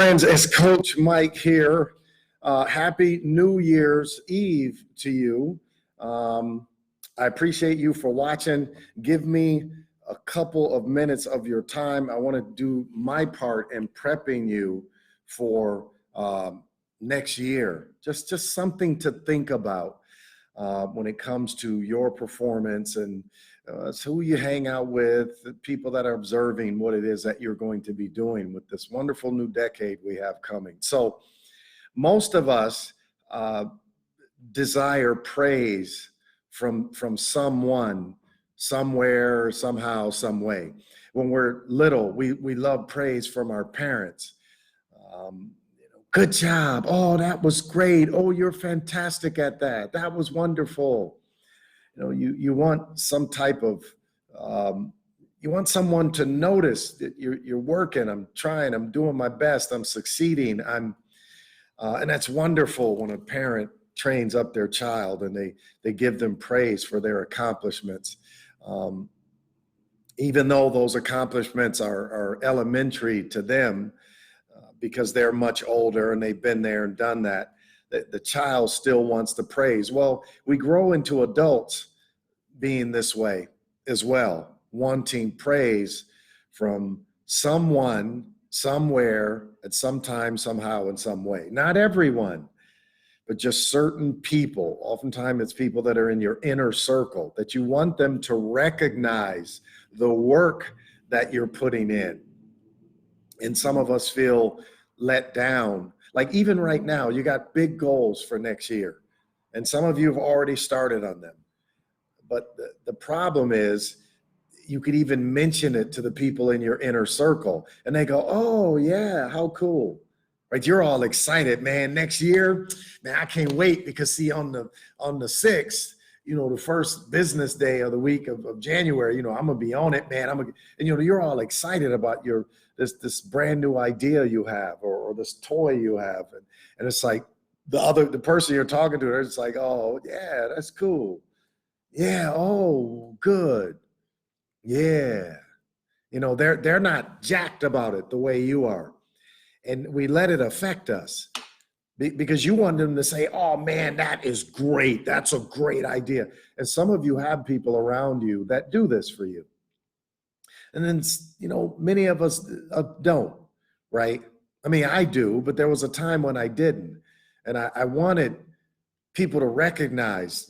Friends, it's Coach Mike here. Happy New Year's Eve to you. I appreciate you for watching. Give me a couple of minutes of your time. I want to do my part in prepping you for next year. Just something to think about when it comes to your performance and it's who you hang out with, the people that are observing what it is that you're going to be doing with this wonderful new decade we have coming. So most of us desire praise from someone, somewhere, somehow, some way. When we're little, we love praise from our parents. Good job. Oh, that was great. Oh, you're fantastic at that. That was wonderful. You want some type of, you want someone to notice that you're working, I'm trying, I'm doing my best, I'm succeeding. And that's wonderful when a parent trains up their child and they give them praise for their accomplishments. Even though those accomplishments are elementary to them because they're much older and they've been there and done that, the child still wants the praise. Well, we grow into adults being this way as well, wanting praise from someone, somewhere, at some time, somehow, in some way. Not everyone, but just certain people. Oftentimes it's people that are in your inner circle that you want them to recognize the work that you're putting in. And some of us feel let down. Like even right now, you got big goals for next year, and some of you have already started on them. But the problem is you could even mention it to the people in your inner circle, and they go, oh, yeah, how cool. Right? You're all excited, man. Next year, man, I can't wait because see, on the 6th, the first business day of the week of January, I'm going to be on it, man. And, you're all excited about this brand new idea you have or this toy you have. And it's like the person you're talking to, it's like, oh, yeah, that's cool. Yeah. Oh, good. Yeah. They're not jacked about it the way you are. And we let it affect us because you want them to say, oh man, that is great. That's a great idea. And some of you have people around you that do this for you. And then, many of us don't, right? I mean, I do, but there was a time when I didn't. And I wanted people to recognize,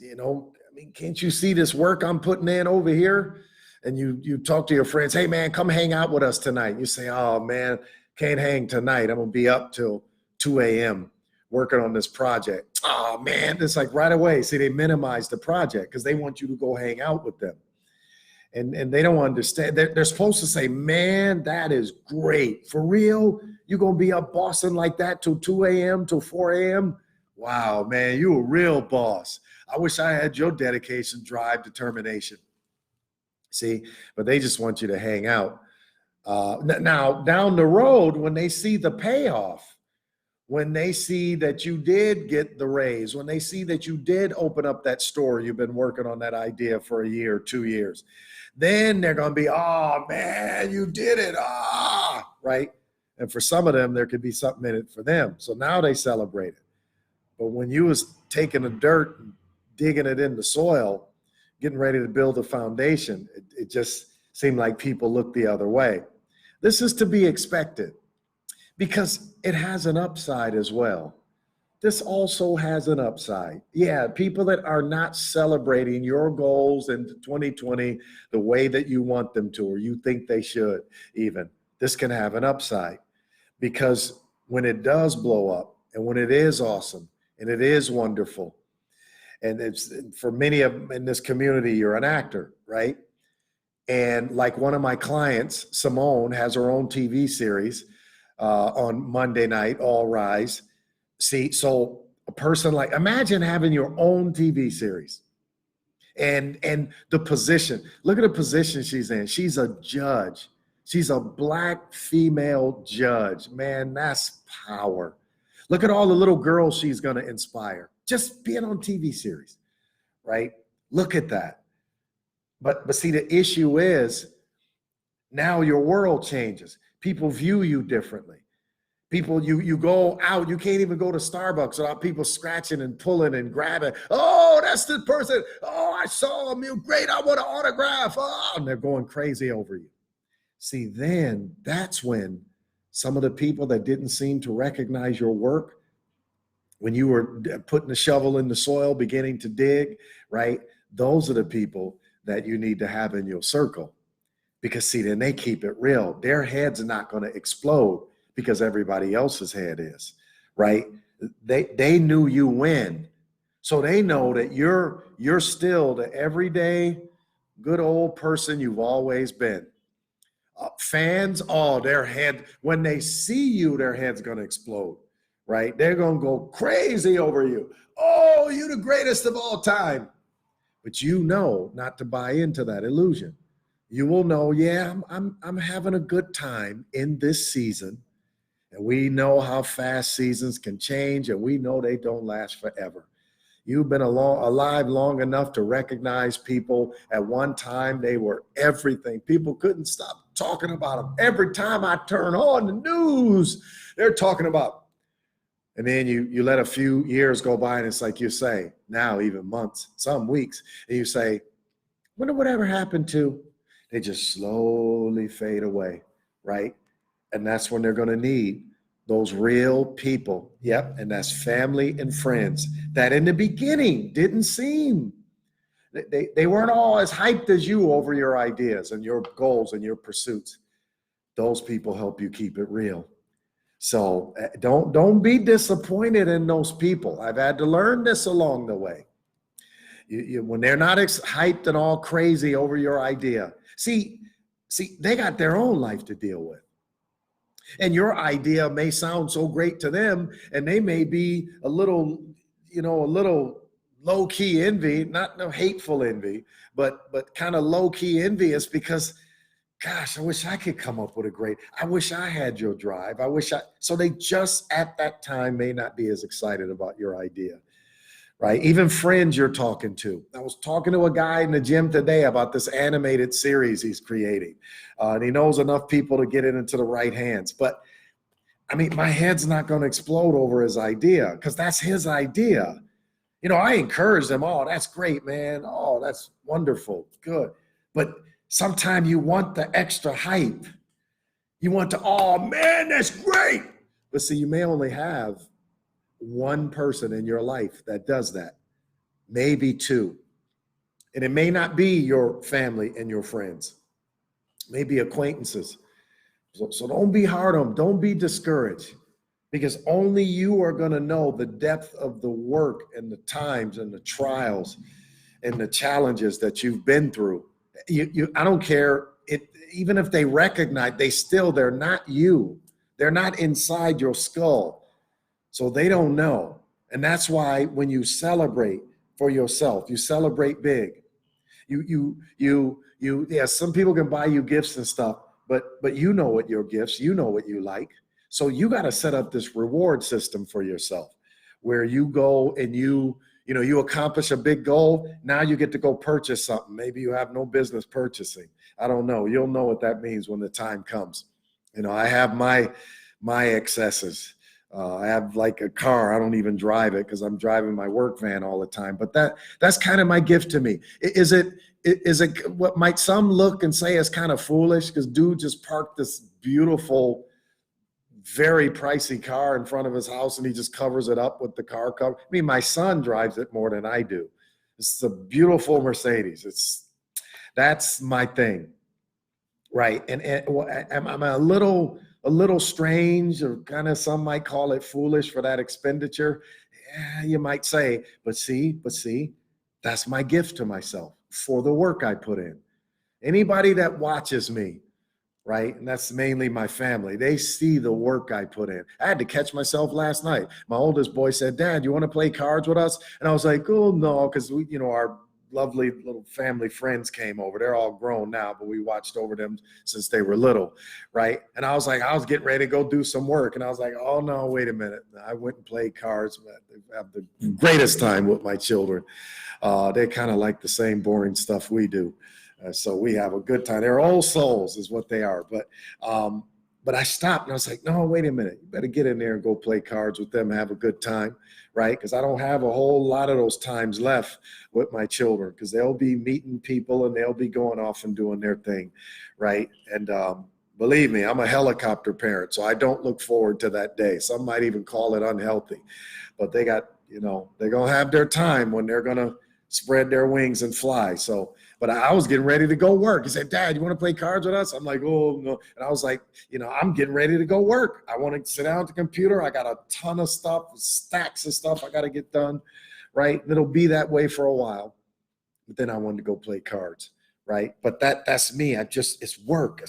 can't you see this work I'm putting in over here? And you talk to your friends, hey man, come hang out with us tonight. You say, oh man, can't hang tonight. I'm gonna be up till 2 a.m. working on this project. Oh man, it's like right away. See, they minimize the project because they want you to go hang out with them. And they don't understand. They're supposed to say, man, that is great. For real? You're going to be up bossing like that till 2 a.m., till 4 a.m.? Wow, man, you a real boss. I wish I had your dedication, drive, determination. See, but they just want you to hang out. Now, down the road, when they see the payoff, when they see that you did get the raise, when they see that you did open up that store, you've been working on that idea for a year, 2 years, then they're going to be, oh man, you did it. Right? And for some of them, there could be something in it for them. So now they celebrate it. But when you was taking the dirt and digging it in the soil, getting ready to build a foundation, it just seemed like people looked the other way. This is to be expected because it has an upside as well. This also has an upside. Yeah, people that are not celebrating your goals in 2020 the way that you want them to, or you think they should even, this can have an upside because when it does blow up and when it is awesome and it is wonderful, and it's for many of them in this community, you're an actor, right? And like one of my clients, Simone, has her own TV series on Monday night, All Rise. See, so a person like, imagine having your own TV series and the position. Look at the position she's in. She's a judge. She's a Black female judge. Man, that's power. Look at all the little girls she's going to inspire. Just being on TV series, right? Look at that. But see, the issue is now your world changes. People view you differently. People, you go out, you can't even go to Starbucks without people scratching and pulling and grabbing. Oh, that's the person. Oh, I saw him. You're great. I want an autograph. Oh, and they're going crazy over you. See, then that's when some of the people that didn't seem to recognize your work, when you were putting the shovel in the soil, beginning to dig, right? Those are the people that you need to have in your circle. Because see, then they keep it real. Their heads are not going to explode because everybody else's head is, right? They knew you when. So they know that you're still the everyday good old person you've always been. Fans, oh, their head, when they see you, their head's going to explode, right? They're going to go crazy over you. Oh, you're the greatest of all time. But you know not to buy into that illusion. You will know, yeah, I'm having a good time in this season. And we know how fast seasons can change, and we know they don't last forever. You've been alive long enough to recognize people at one time. They were everything. People couldn't stop talking about them. Every time I turn on the news, they're talking about. And then you let a few years go by, and it's like you say, now even months, some weeks, and you say, wonder whatever happened to. They just slowly fade away, right? And that's when they're going to need those real people. Yep. And that's family and friends that in the beginning didn't seem, they weren't all as hyped as you over your ideas and your goals and your pursuits. Those people help you keep it real. So don't be disappointed in those people. I've had to learn this along the way. When they're not hyped and all crazy over your idea, see, they got their own life to deal with. And your idea may sound so great to them, and they may be a little low-key envy, not no hateful envy, but kind of low-key envious because, gosh, I wish I could come up with I wish I had your drive. So they just at that time may not be as excited about your idea. Right? Even friends you're talking to. I was talking to a guy in the gym today about this animated series he's creating. And he knows enough people to get it into the right hands. But I mean, my head's not going to explode over his idea because that's his idea. I encourage them. Oh, that's great, man. Oh, that's wonderful. Good. But sometimes you want the extra hype. You want to, oh, man, that's great. But see, you may only have one person in your life that does that, maybe two. And it may not be your family and your friends, maybe acquaintances. So don't be hard on them. Don't be discouraged because only you are going to know the depth of the work and the times and the trials and the challenges that you've been through. I don't care. Even if they recognize, they're not you. They're not inside your skull. So they don't know. And that's why when you celebrate for yourself, you celebrate big. Some people can buy you gifts and stuff, but you know what your gifts, you know what you like. So you got to set up this reward system for yourself where you go and you accomplish a big goal. Now you get to go purchase something. Maybe you have no business purchasing. I don't know. You'll know what that means when the time comes. I have my excesses. I have like a car. I don't even drive it because I'm driving my work van all the time. But that's kind of my gift to me. Is it what might some look and say is kind of foolish because dude just parked this beautiful, very pricey car in front of his house and he just covers it up with the car cover. I mean, my son drives it more than I do. It's a beautiful Mercedes. That's my thing, right? And I'm a little strange, or kind of some might call it foolish for that expenditure. Yeah, you might say, but see, that's my gift to myself for the work I put in. Anybody that watches me, right? And that's mainly my family. They see the work I put in. I had to catch myself last night. My oldest boy said, Dad, you want to play cards with us? And I was like, oh no, because our lovely little family friends came over. They're all grown now, but we watched over them since they were little, right? And I was getting ready to go do some work. And I was like, oh no, wait a minute. I went and played cards. I have the greatest time with my children. They kind of like the same boring stuff we do. So we have a good time. They're old souls is what they are. But But I stopped and I was like, no, wait a minute. You better get in there and go play cards with them, have a good time, right? Because I don't have a whole lot of those times left with my children, because they'll be meeting people and they'll be going off and doing their thing, right? And believe me, I'm a helicopter parent, so I don't look forward to that day. Some might even call it unhealthy, but they got, they're going to have their time when they're going to spread their wings and fly. So, but I was getting ready to go work. He said, Dad, you want to play cards with us? I'm like, oh, no. And I was like, I'm getting ready to go work. I want to sit down at the computer. I got a ton of stuff, stacks of stuff I got to get done, right? It'll be that way for a while. But then I wanted to go play cards, right? But that's me. It's work,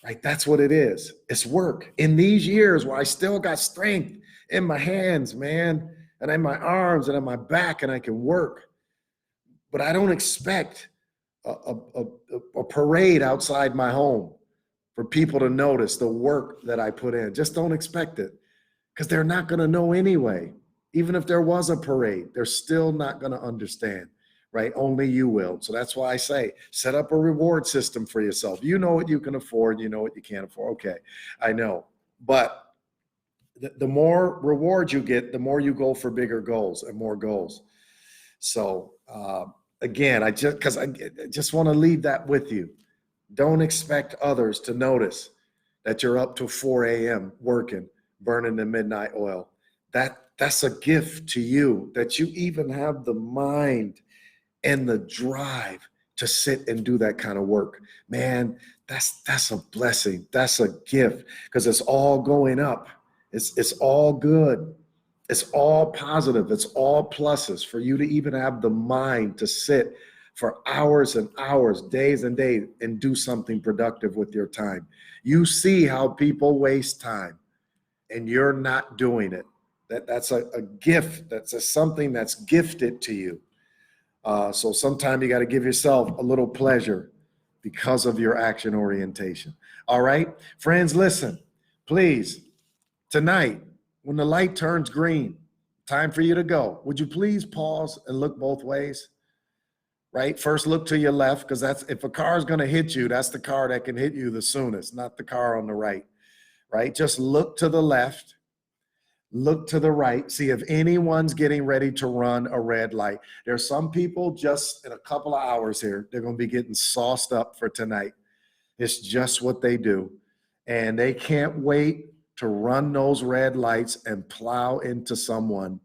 right? That's what it is. It's work. In these years where I still got strength in my hands, man, and in my arms and in my back, and I can work. But I don't expect a parade outside my home for people to notice the work that I put in. Just don't expect it, because they're not going to know anyway. Even if there was a parade, they're still not going to understand, right? Only you will. So that's why I say, set up a reward system for yourself. You know what you can afford. You know what you can't afford. Okay, I know. But the more rewards you get, the more you go for bigger goals and more goals. So, again, I just want to leave that with you. Don't expect others to notice that you're up till 4 a.m. working, burning the midnight oil. That's a gift to you, that you even have the mind and the drive to sit and do that kind of work. Man, that's a blessing. That's a gift, because it's all going up. It's all good. It's all positive. It's all pluses for you to even have the mind to sit for hours and hours, days and days, and do something productive with your time. You see how people waste time, and you're not doing it. That's a gift. That's something that's gifted to you. So sometimes you got to give yourself a little pleasure because of your action orientation. All right, friends, listen, please, tonight, when the light turns green, time for you to go. Would you please pause and look both ways? Right? First, look to your left, because if a car is going to hit you, that's the car that can hit you the soonest, not the car on the right. Right? Just look to the left, look to the right, see if anyone's getting ready to run a red light. There's some people just in a couple of hours here, they're going to be getting sauced up for tonight. It's just what they do. And they can't wait to run those red lights and plow into someone.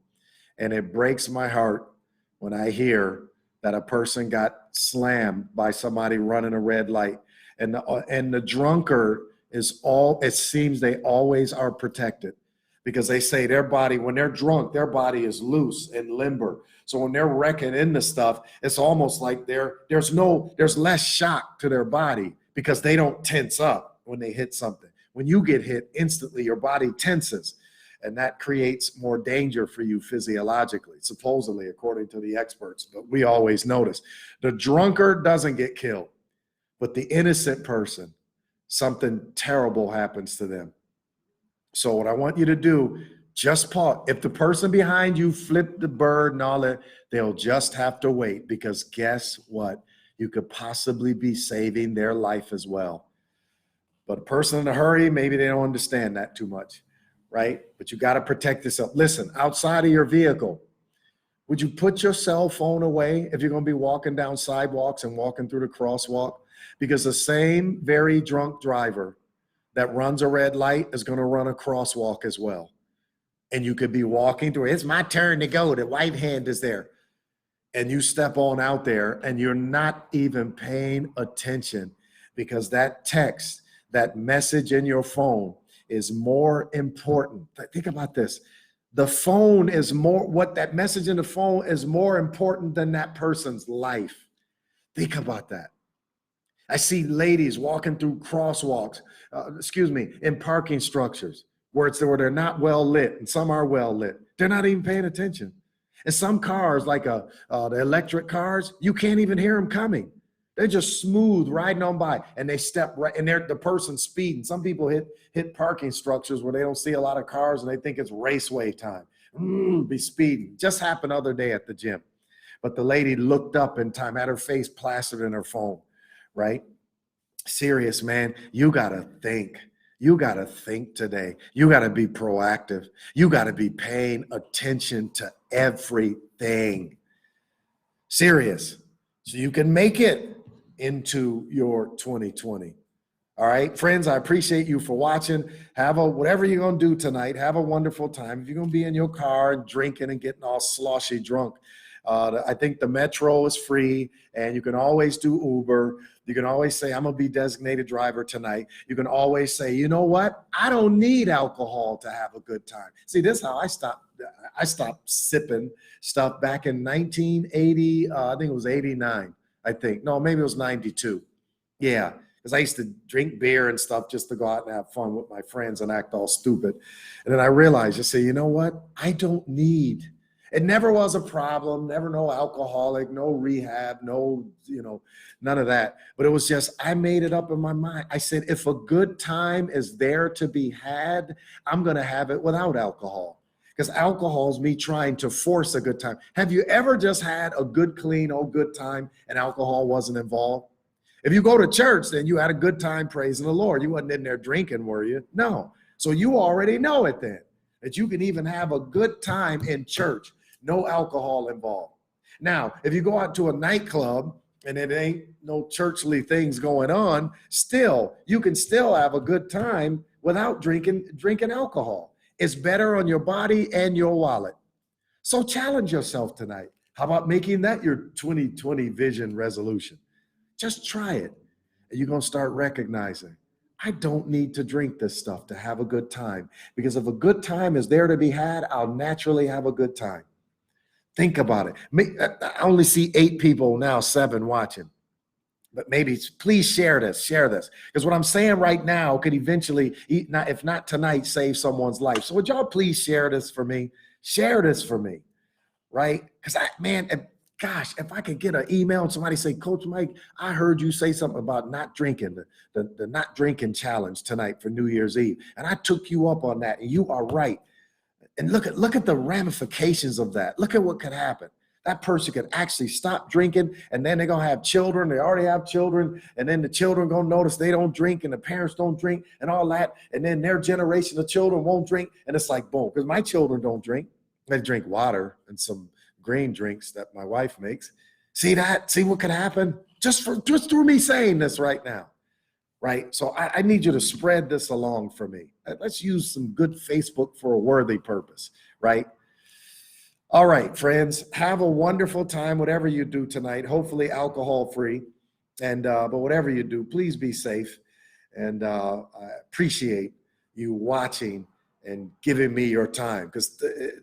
And it breaks my heart when I hear that a person got slammed by somebody running a red light. And the drunkard it seems they always are protected, because they say their body, when they're drunk, their body is loose and limber. So when they're wrecking into stuff, it's almost like there's less shock to their body, because they don't tense up when they hit something. When you get hit, instantly your body tenses, and that creates more danger for you physiologically, supposedly, according to the experts. But we always notice the drunkard doesn't get killed, but the innocent person, something terrible happens to them. So what I want you to do, just pause. If the person behind you flipped the bird and all that, they'll just have to wait, because guess what? You could possibly be saving their life as well. But a person in a hurry, maybe they don't understand that too much, right? But you got to protect yourself. Listen, outside of your vehicle, would you put your cell phone away if you're going to be walking down sidewalks and walking through the crosswalk? Because the same very drunk driver that runs a red light is going to run a crosswalk as well. And you could be walking through, it's my turn to go, the white hand is there. And you step on out there and you're not even paying attention, because that text, that message in your phone is more important. Think about this. The phone is that message in the phone is more important than that person's life. Think about that. I see ladies walking through crosswalks, in parking structures where they're not well lit, and some are well lit. They're not even paying attention. And some cars, like the electric cars, you can't even hear them coming. They're just smooth riding on by, and they step right, and the person's speeding. Some people hit parking structures where they don't see a lot of cars, and they think it's raceway time. Be speeding. Just happened the other day at the gym. But the lady looked up in time, had her face plastered in her phone, right? Serious, man. You got to think. You got to think today. You got to be proactive. You got to be paying attention to everything. Serious. So you can make it into your 2020. All right, friends, I appreciate you for watching. Whatever you're going to do tonight, have a wonderful time. If you're going to be in your car and drinking and getting all sloshy drunk, I think the Metro is free, and you can always do Uber. You can always say, I'm going to be designated driver tonight. You can always say, you know what? I don't need alcohol to have a good time. See, this is how I stopped. I stopped sipping stuff back in 1980. I think it was 89, I think. No, maybe it was 92. Yeah, because I used to drink beer and stuff just to go out and have fun with my friends and act all stupid. And then I realized, you know what? I don't need. It never was a problem, never no alcoholic, no rehab, no, none of that. But it was just, I made it up in my mind. I said, if a good time is there to be had, I'm going to have it without alcohol. Because alcohol is me trying to force a good time. Have you ever just had a good, clean, good time and alcohol wasn't involved? If you go to church, then you had a good time praising the Lord. You wasn't in there drinking, were you? No. So you already know it then, that you can even have a good time in church, no alcohol involved. Now, if you go out to a nightclub and it ain't no churchly things going on, you can still have a good time without drinking alcohol. It's better on your body and your wallet. So challenge yourself tonight. How about making that your 2020 vision resolution? Just try it. And you're going to start recognizing, I don't need to drink this stuff to have a good time. Because if a good time is there to be had, I'll naturally have a good time. Think about it. I only see 8 people now, 7 watching. But please share this. Because what I'm saying right now could eventually, if not tonight, save someone's life. So would y'all please share this for me? Share this for me, right? Because if I could get an email and somebody say, Coach Mike, I heard you say something about not drinking, the not drinking challenge tonight for New Year's Eve. And I took you up on that, and you are right. And look at the ramifications of that. Look at what could happen. That person could actually stop drinking, and then they're going to have children. They already have children, and then the children going to notice they don't drink, and the parents don't drink, and all that. And then their generation of children won't drink, and it's like, boom, because my children don't drink. They drink water and some green drinks that my wife makes. See that? See what could happen? Just through me saying this right now, right? So I need you to spread this along for me. Let's use some good Facebook for a worthy purpose, right? All right, friends, have a wonderful time, whatever you do tonight, hopefully alcohol free. And but whatever you do, please be safe. And I appreciate you watching and giving me your time, because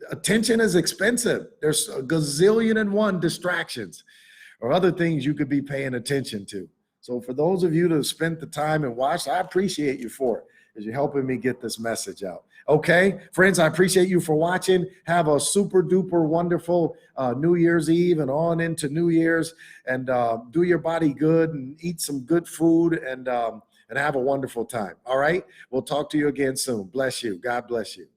attention is expensive. There's a gazillion and one distractions or other things you could be paying attention to. So for those of you that have spent the time and watched, I appreciate you for it, because you're helping me get this message out. Okay, friends, I appreciate you for watching. Have a super duper wonderful New Year's Eve and on into New Year's, and do your body good and eat some good food, and have a wonderful time. All right, we'll talk to you again soon. Bless you. God bless you.